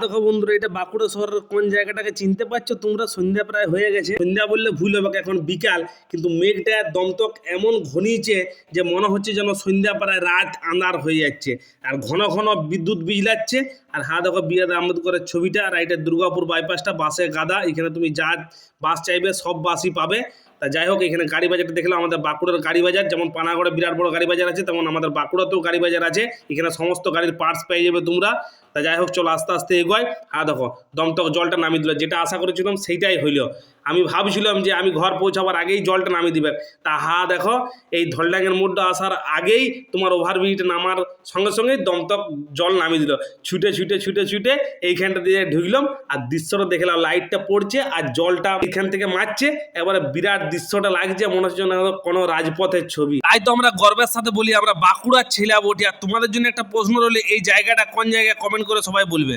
দেখো বন্ধুরা, এটা বাঁকুড়া শহরের কোন জায়গাটাকে চিনতে পারছো তোমরা? সন্ধ্যা প্রায় হয়ে গেছে, সন্ধ্যা বললে ভুল হবে, এখন বিকাল, কিন্তু মেঘটা দমতক এমন ঘনিয়েছে যে মনে হচ্ছে যেন সন্ধ্যা প্রায় রাত আন্ধার হয়ে যাচ্ছে, আর ঘন ঘন বিদ্যুৎ বিজলাচ্ছে। আর দেখো বি.আর. আম্বেদকরের ছবিটা, আর এটা দুর্গাপুর বাইপাসটা, বাসে গাদা, এখানে তুমি যা বাস চাইবে সব বাসই পাবে। তা যাই হোক, এখানে গাড়ি বাজারটা দেখলাম, আমাদের বাঁকুড়ার গাড়ি বাজার, যেমন পানাগড়ে বিরাট বড় গাড়ি বাজার আছে, তেমন আমাদের বাঁকুড়াতেও গাড়ি বাজার আছে। এখানে সমস্ত গাড়ির পার্টস পেয়ে যাবে তোমরা। তা যাই হোক, চলো আস্তে আস্তে এগোয়। দেখো দমতক জলটা নামিয়ে দিল, যেটা আশা করেছিলাম সেইটাই হইল। আমি ভাবছিলাম যে আমি ঘর পৌঁছাবার আগেই জলটা নামিয়ে দিবে, তা দেখো এই ধলডাঙ্গের মোড়টা আসার আগেই তোমার ওভারব্রিজ নামার সঙ্গে সঙ্গেই দমতক জল নামিয়ে দিল। ছুটে ছুটে ছুটে ছুটে এইখানটা দিয়ে ঢুকলাম, আর দৃশ্যটা দেখলাম, লাইটটা পড়ছে আর জলটা এখান থেকে মারছে, এবারে বিরাট দৃশ্যটা লাগছে, মনে হচ্ছে না কোনো রাজপথের ছবি। তাই তো আমরা গর্বের সাথে বলি আমরা বাঁকুড়ার ছেলে বটি। আর তোমাদের জন্য একটা প্রশ্ন রইল, এই জায়গাটা কোন জায়গায়? কমেন্ট করে সবাই বলবে।